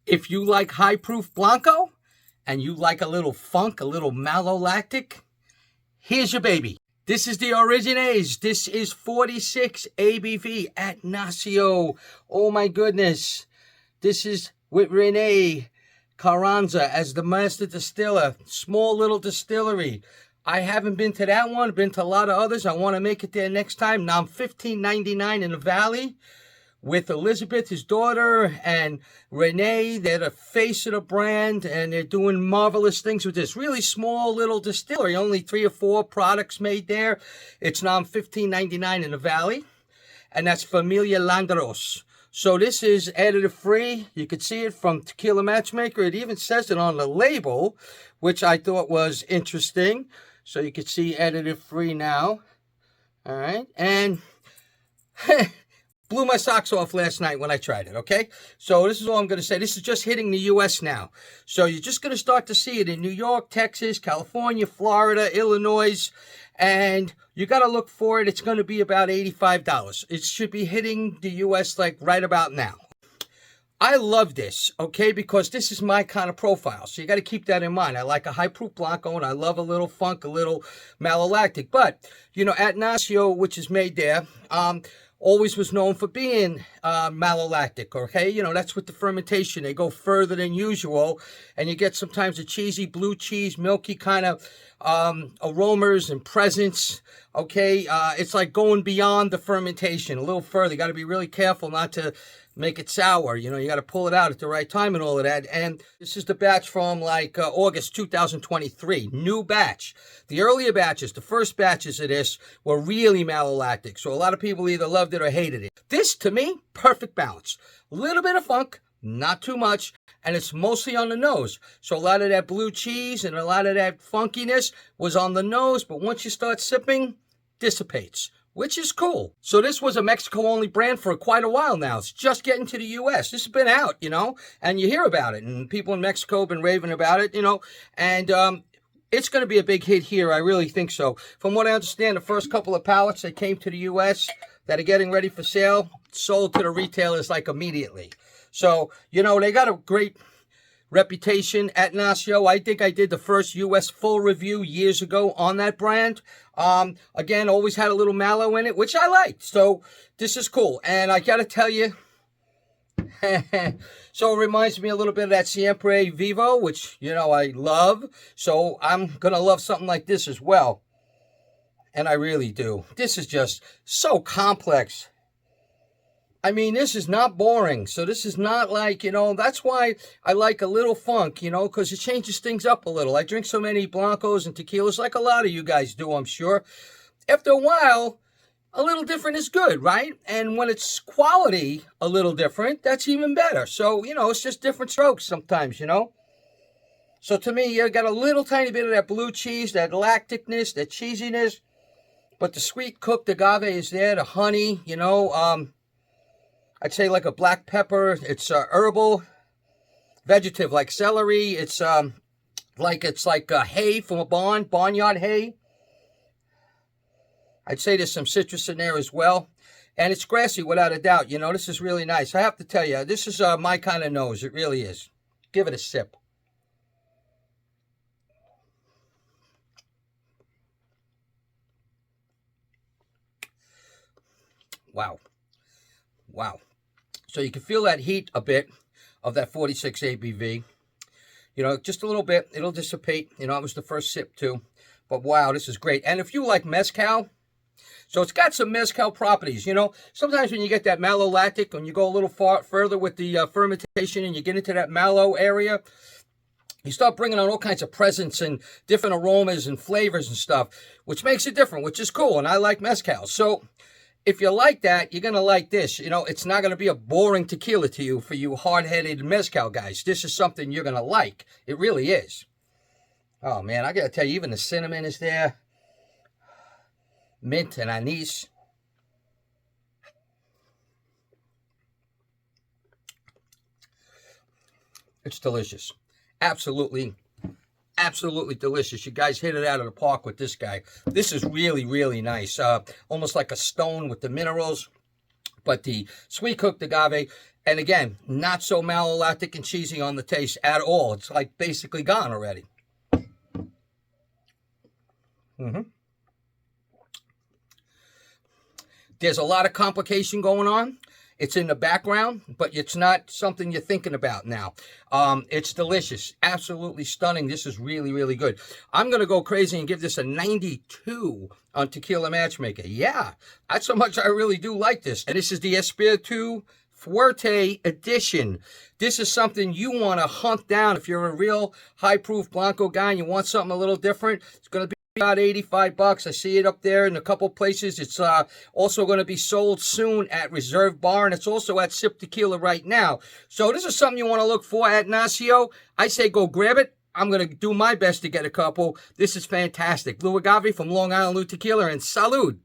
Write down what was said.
If you like high proof Blanco and you like a little funk, a little malolactic, here's your baby. This is the Orígenes. This is 46 ABV Atanacio. Oh my goodness. This is with Rene Carranza as the master distiller. Small little distillery. I haven't been to that one. I've been to a lot of others. I want to make it there next time. Now I'm $15.99 in the Valley with Elizabeth, his daughter, and Renee. They're the face of the brand, and they're doing marvelous things with this really small little distillery. Only 3 or 4 products made there. It's now $15.99 in the Valley, and that's Familia Landros. So this is additive-free. You could see it from Tequila Matchmaker. It even says it on the label, which I thought was interesting. So you could see additive-free now. All right, and blew my socks off last night when I tried it, okay? So this is all I'm going to say. This is just hitting the U.S. now. So you're just going to start to see it in New York, Texas, California, Florida, Illinois, and you got to look for it. It's going to be about $85. It should be hitting the U.S. like right about now. I love this, okay, because this is my kind of profile. So you got to keep that in mind. I like a high proof Blanco, and I love a little funk, a little malolactic. But, you know, Atanacio, which is made there, always was known for being malolactic, okay? You know, that's with the fermentation. They go further than usual, and you get sometimes a cheesy blue cheese, milky kind of aromas and presence, okay? It's like going beyond the fermentation a little further. You got to be really careful not to make it sour. You know, you got to pull it out at the right time and all of that. And this is the batch from like August 2023, new batch. The earlier batches, the first batches of this were really malolactic. So a lot of people either loved it or hated it. This, to me, perfect balance. A little bit of funk, not too much, and it's mostly on the nose. So a lot of that blue cheese and a lot of that funkiness was on the nose, but once you start sipping, dissipates, which is cool. So this was a Mexico-only brand for quite a while now. It's just getting to the U.S. This has been out, you know, and you hear about it, and people in Mexico have been raving about it, you know, and it's going to be a big hit here. I really think so. From what I understand, the first couple of pallets that came to the U.S. that are getting ready for sale sold to the retailers like immediately. So, you know, they got a great reputation. Atanacio, I think I did the first U.S. full review years ago on that brand. Again, always had a little mallow in it, which I liked. So this is cool. And I got to tell you, so it reminds me a little bit of that Siempre Vivo, which, you know, I love. So I'm going to love something like this as well. And I really do. This is just so complex. I mean, this is not boring. So this is not like, you know, that's why I like a little funk, you know, because it changes things up a little. I drink so many Blancos and tequilas like a lot of you guys do, I'm sure. After a while, a little different is good, right? And when it's quality a little different, that's even better. So, you know, it's just different strokes sometimes, you know. So to me, you got a little tiny bit of that blue cheese, that lacticness, that cheesiness. But the sweet cooked agave is there, the honey, you know, I'd say like a black pepper. It's herbal, vegetative like celery. It's like hay from a barnyard hay. I'd say there's some citrus in there as well. And it's grassy without a doubt. You know, this is really nice. I have to tell you, this is my kind of nose. It really is. Give it a sip. Wow. Wow. So you can feel that heat a bit of that 46 ABV. You know, just a little bit. It'll dissipate. You know, it was the first sip too. But wow, this is great. And if you like mezcal, so it's got some mezcal properties. You know, sometimes when you get that malolactic, when you go a little further with the fermentation and you get into that mallow area, you start bringing on all kinds of presence and different aromas and flavors and stuff, which makes it different, which is cool. And I like mezcal. So if you like that, you're going to like this. You know, it's not going to be a boring tequila to you for you hard-headed mezcal guys. This is something you're going to like. It really is. Oh, man, I got to tell you, even the cinnamon is there. Mint and anise. It's delicious. Absolutely delicious. You guys hit it out of the park with this guy. This is really, really nice. Almost like a stone with the minerals. But the sweet cooked agave, and again, not so malolactic and cheesy on the taste at all. It's like basically gone already. There's a lot of complication going on. It's in the background, but it's not something you're thinking about now. It's delicious. Absolutely stunning. This is really, really good. I'm going to go crazy and give this a 92 on Tequila Matchmaker. Yeah, that's how much I really do like this. And this is the Espíritu Fuerte edition. This is something you want to hunt down if you're a real high-proof Blanco guy and you want something a little different. It's going to be about 85 bucks. I see it up there in a couple places. It's also going to be sold soon at Reserve Bar, and it's also at Sip Tequila right now. So this is something you want to look for at Atanacio. I say go grab it. I'm going to do my best to get a couple. This is fantastic. Blue Agave from Long Island Blue Tequila, and salud.